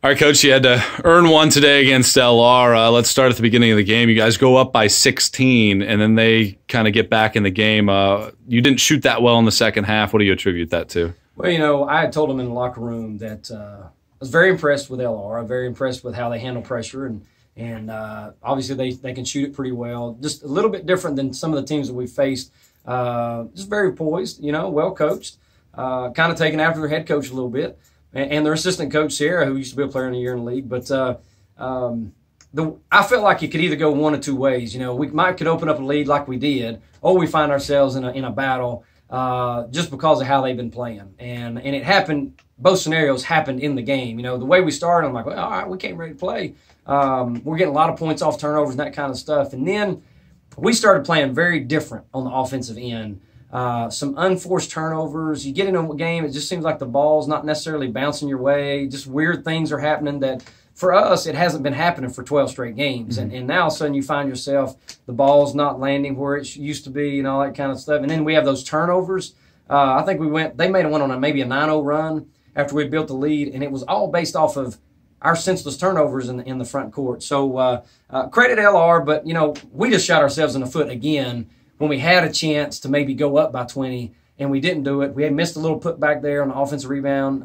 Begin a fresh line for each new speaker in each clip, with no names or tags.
All right, Coach, you had to earn one today against LR. Let's start at the beginning of the game. You guys go up by 16, and then they kind of get back in the game. You didn't shoot that well in the second half. What do you attribute that to?
Well, I had told them in the locker room that I was very impressed with LR. I'm very impressed with how they handle pressure, and obviously they can shoot it pretty well. Just a little bit different than some of the teams that we've faced. Just very poised, well coached, kind of taken after their head coach a little bit. And their assistant coach, Sarah, who used to be a player in the year in the league. But I felt like it could either go one of two ways. We could open up a lead like we did, or we find ourselves in a battle just because of how they've been playing. And it happened, both scenarios happened in the game. The way we started, I'm like, well, all right, we came ready to play. We're getting a lot of points off turnovers and that kind of stuff. And then we started playing very different on the offensive end. Some unforced turnovers. You get into a game, it just seems like the ball's not necessarily bouncing your way. Just weird things are happening that, for us, it hasn't been happening for 12 straight games. Mm-hmm. And now all of a sudden you find yourself, the ball's not landing where it used to be and all that kind of stuff. And then we have those turnovers. I think they made one on maybe a 9-0 run after we built the lead, and it was all based off of our senseless turnovers in the front court. So credit LR, but, we just shot ourselves in the foot again when we had a chance to maybe go up by 20, and we didn't do it. We had missed a little putback there on the offensive rebound.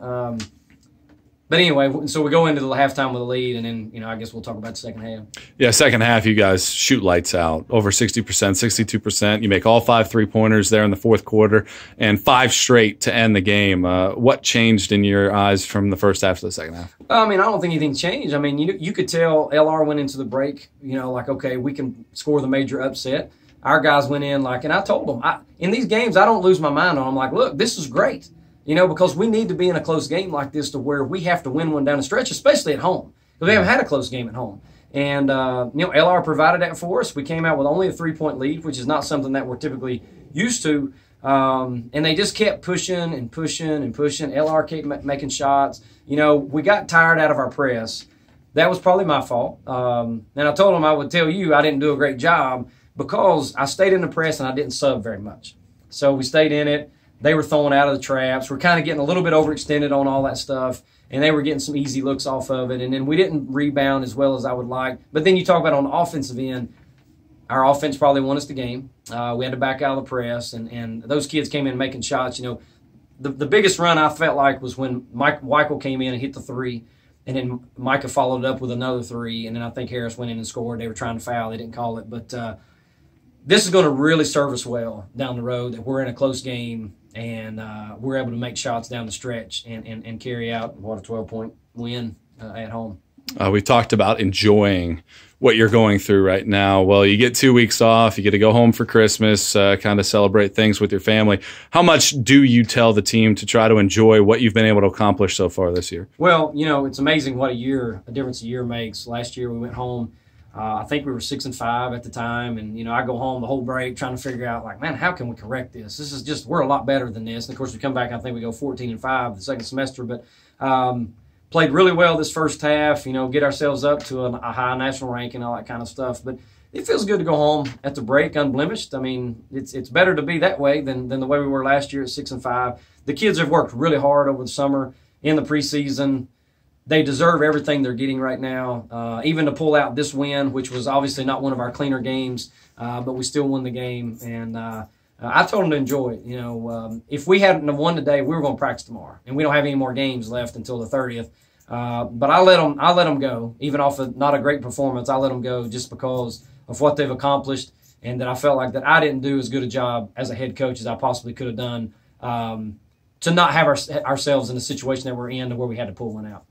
But anyway, so we go into the halftime with a lead, and then, I guess we'll talk about the second half. Yeah,
second half, you guys shoot lights out, over 60%, 62%. You make all 5 3-pointers there in the fourth quarter, and 5 straight to end the game. What changed in your eyes from the first half to the second half?
I don't think anything changed. You could tell LR went into the break, okay, we can score the major upset. Our guys went in and I told them, in these games, I don't lose my mind on them. Like, look, this is great, because we need to be in a close game like this to where we have to win one down the stretch, especially at home, because we haven't had a close game at home. And, LR provided that for us. We came out with only a 3-point lead, which is not something that we're typically used to. And they just kept pushing and pushing and pushing. LR kept making shots. We got tired out of our press. That was probably my fault. And I told them I would tell you I didn't do a great job, because I stayed in the press and I didn't sub very much. So we stayed in it. They were throwing out of the traps. We're kind of getting a little bit overextended on all that stuff, and they were getting some easy looks off of it. And then we didn't rebound as well as I would like. But then you talk about on the offensive end, our offense probably won us the game. We had to back out of the press, and those kids came in making shots. The biggest run I felt like was when Mike Weichel came in and hit the 3, and then Micah followed it up with another 3, and then I think Harris went in and scored. They were trying to foul. They didn't call it. But this is going to really serve us well down the road, that we're in a close game and we're able to make shots down the stretch and carry out, a 12-point win at home.
We've talked about enjoying what you're going through right now. Well, you get 2 weeks off. You get to go home for Christmas, kind of celebrate things with your family. How much do you tell the team to try to enjoy what you've been able to accomplish so far this year?
Well, it's amazing what a difference a year makes. Last year we went home. I think we were 6-5 at the time, and I go home the whole break trying to figure out, man, how can we correct this? This is just, we're a lot better than this. And of course, we come back. I think we go 14-5 the second semester, but played really well this first half. Get ourselves up to a high national ranking, all that kind of stuff. But it feels good to go home at the break unblemished. It's better to be that way than the way we were last year at 6-5. The kids have worked really hard over the summer in the preseason. They deserve everything they're getting right now, even to pull out this win, which was obviously not one of our cleaner games, but we still won the game. And I told them to enjoy it. If we hadn't have won today, we were going to practice tomorrow, and we don't have any more games left until the 30th. But I let them go, even off of not a great performance. I let them go just because of what they've accomplished, and that I felt like that I didn't do as good a job as a head coach as I possibly could have done to not have ourselves in the situation that we're in to where we had to pull one out.